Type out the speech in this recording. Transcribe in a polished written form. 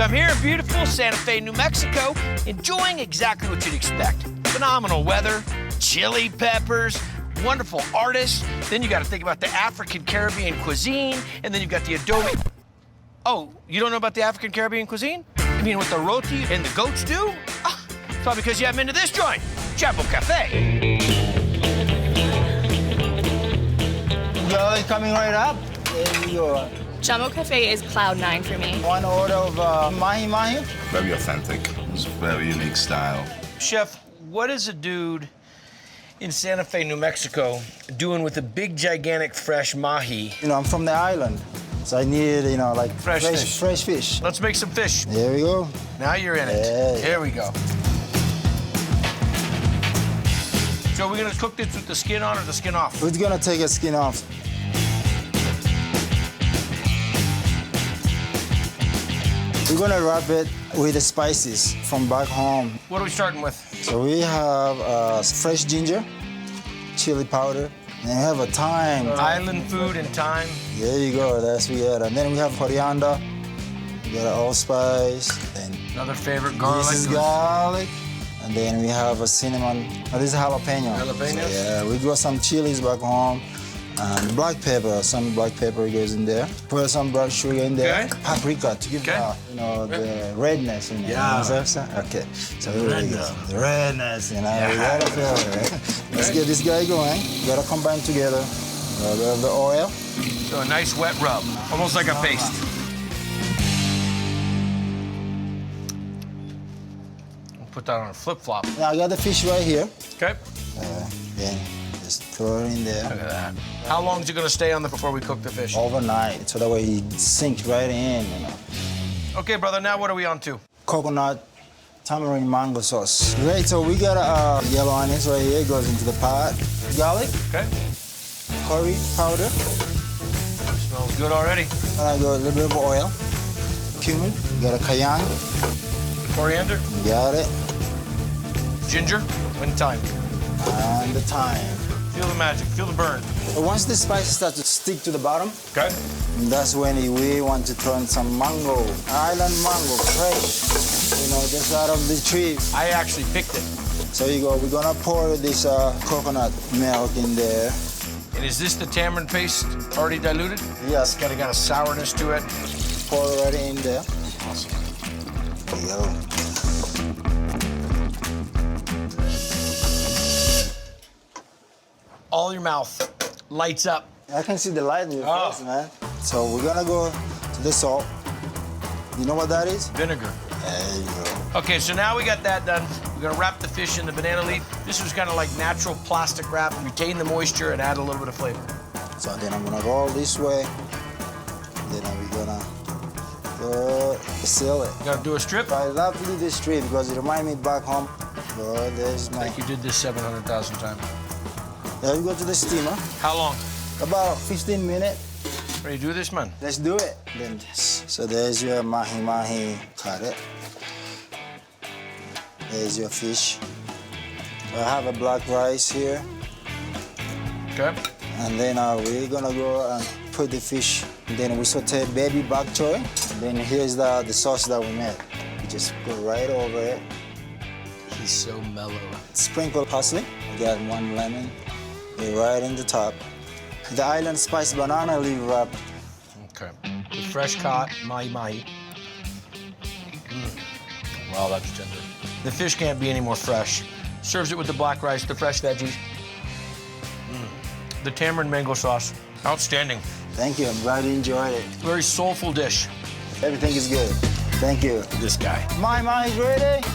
So I'm here in beautiful Santa Fe, New Mexico, enjoying exactly what you'd expect. Phenomenal weather, chili peppers, wonderful artists. Then you got to think about the African Caribbean cuisine, and then you've got the adobe. Oh, you don't know about the African Caribbean cuisine? You mean what the roti and the goats do? Ah, it's probably because you haven't been to this joint, Jambo Cafe. Girl, coming right up. There you go. Jambo Cafe is cloud 9 for me. One order of Mahi-Mahi. Very authentic. It's a very unique style. Chef, what is a dude in Santa Fe, New Mexico, doing with a big, gigantic, fresh mahi? You know, I'm from the island, so I need, you know, like Fresh fish. Let's make some fish. There we go. Now you're in it. Yeah. Here we go. So we're gonna cook this with the skin on or the skin off? We're gonna take the skin off. We're gonna wrap it with the spices from back home. What are we starting with? So we have fresh ginger, chili powder, and we have a thyme. Island food and thyme. There you go, that's what we got. And then we have coriander, we got allspice, and Another favorite, garlic. this is garlic. And then we have a cinnamon. Oh, this is jalapeno. Jalapenos? So, yeah, we got some chilies back home. And black pepper, some black pepper goes in there. Put some brown sugar in there. Okay. Paprika to give you know, the redness in there. Yeah. You know what I'm saying? Okay. So here we go. The redness, you know, we gotta feel it, right? Let's get this guy going. Gotta combine together. A little bit of the oil. So a nice wet rub, almost like a paste. We'll put that on a flip-flop. Now I got the fish right here. Okay. Then just throw it in there. Look at that. How long is it gonna stay on there before we cook the fish? Overnight, so that way it sinks right in, you know. Okay, brother, now what are we on to? Coconut tamarind mango sauce. Great, so we got yellow onions right here, goes into the pot. Garlic, Okay. curry powder, Smells good already. and I got a little bit of oil. Cumin, you got a cayenne, Coriander, you got it, ginger, and thyme. and the thyme. Feel the magic, feel the burn. But once the spices start to stick to the bottom, Okay. that's when we want to throw in some mango, island mango, fresh, you know, just out of the tree. I actually picked it. So you go, we're gonna pour this coconut milk in there. And is this the tamarind paste already diluted? Yes, Got a sourness to it. pour it right in there. Awesome. There you go. All your mouth lights up. I can see the light in your Oh. face, man. So we're gonna go to the salt. You know what that is? Vinegar. There you go. Okay, so now we got that done. We're gonna wrap the fish in the banana leaf. This was kind of like natural plastic wrap, retain the moisture and add a little bit of flavor. So then I'm gonna roll this way. Then we're gonna go seal it. You gotta do a strip? I love to do this strip because it reminds me back home. Oh, there's my. Like you did this 700,000 times. There we go to the steamer. How long? About 15 minutes. Ready to do this, man? Let's do it. Then this. So there's your mahi-mahi. Cut it. There's your fish. I have a black rice here. Okay. And then we're gonna go and put the fish. And then we saute baby bok choy. And then here's the sauce that we made. We just go right over it. He's so mellow. Sprinkle parsley. We got one lemon. Right in the top. The island spice banana leaf wrap. Okay. The fresh caught Mahi-Mahi. Wow, that's tender. The fish can't be any more fresh. Serves it with the black rice, the fresh veggies. The tamarind mango sauce. Outstanding. Thank you. I'm glad you enjoyed it. Very soulful dish. Everything is good. Thank you. This guy. My is ready.